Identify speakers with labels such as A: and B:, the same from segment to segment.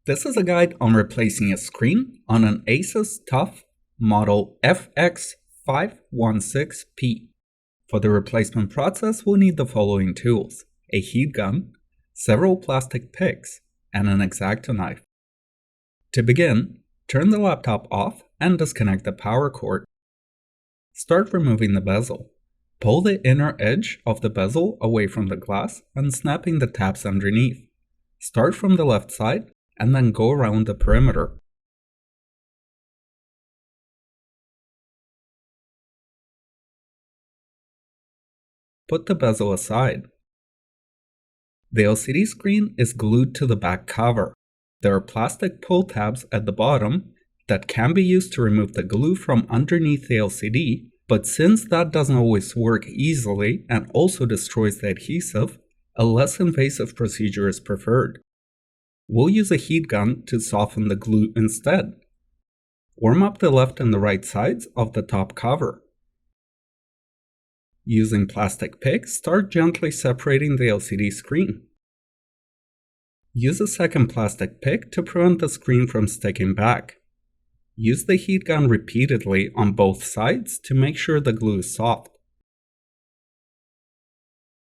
A: This is a guide on replacing a screen on an Asus TUF Model FX516P. For the replacement process, we'll need the following tools: a heat gun, several plastic picks, and an X-acto knife. To begin, turn the laptop off and disconnect the power cord. Start removing the bezel. Pull the inner edge of the bezel away from the glass, unsnapping the tabs underneath. Start from the left side and then go around the perimeter. Put the bezel aside. The LCD screen is glued to the back cover. There are plastic pull tabs at the bottom that can be used to remove the glue from underneath the LCD, but since that doesn't always work easily and also destroys the adhesive, a less invasive procedure is preferred. We'll use a heat gun to soften the glue instead. Warm up the left and the right sides of the top cover. Using plastic picks, start gently separating the LCD screen. Use a second plastic pick to prevent the screen from sticking back. Use the heat gun repeatedly on both sides to make sure the glue is soft.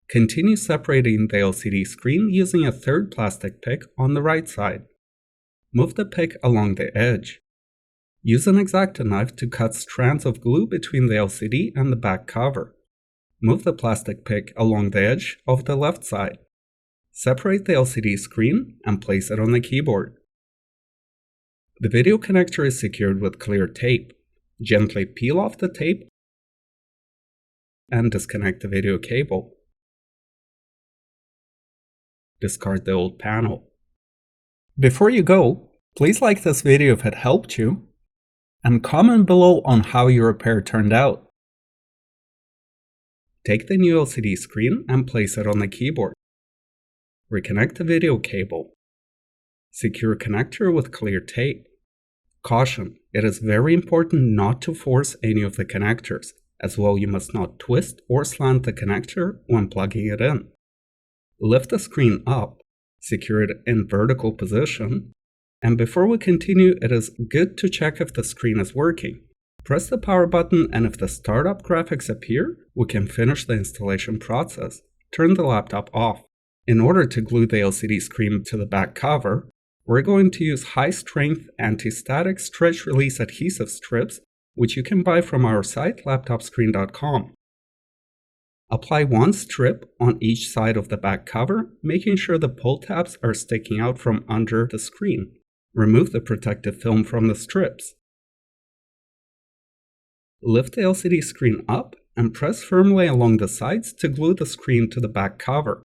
A: Continue separating the LCD screen using a third plastic pick on the right side. Move the pick along the edge. Use an X-acto knife to cut strands of glue between the LCD and the back cover. Move the plastic pick along the edge of the left side. Separate the LCD screen and place it on the keyboard. The video connector is secured with clear tape. Gently peel off the tape and disconnect the video cable. Discard the old panel. Before you go, please like this video if it helped you, and comment below on how your repair turned out. Take the new LCD screen and place it on the keyboard. Reconnect the video cable. Secure connector with clear tape. Caution: it is very important not to force any of the connectors. As well, you must not twist or slant the connector when plugging it in. Lift the screen up, secure it in vertical position, and before we continue, it is good to check if the screen is working. Press the power button, and if the startup graphics appear, we can finish the installation process. Turn the laptop off. In order to glue the LCD screen to the back cover, we're going to use high-strength anti-static stretch-release adhesive strips, which you can buy from our site, LaptopScreen.com. Apply one strip on each side of the back cover, making sure the pull tabs are sticking out from under the screen. Remove the protective film from the strips. Lift the LCD screen up and press firmly along the sides to glue the screen to the back cover.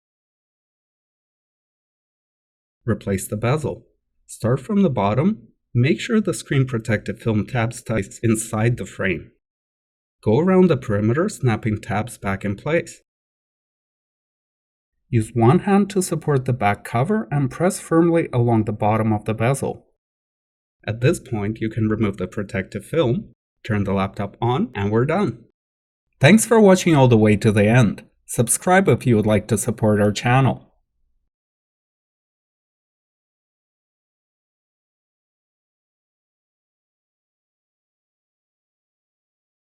A: Replace the bezel. Start from the bottom. Make sure the screen protective film tabs tie inside the frame. Go around the perimeter, snapping tabs back in place. Use one hand to support the back cover and press firmly along the bottom of the bezel. At this point, you can remove the protective film, turn the laptop on, and we're done. Thanks for watching all the way to the end. Subscribe if you would like to support our channel.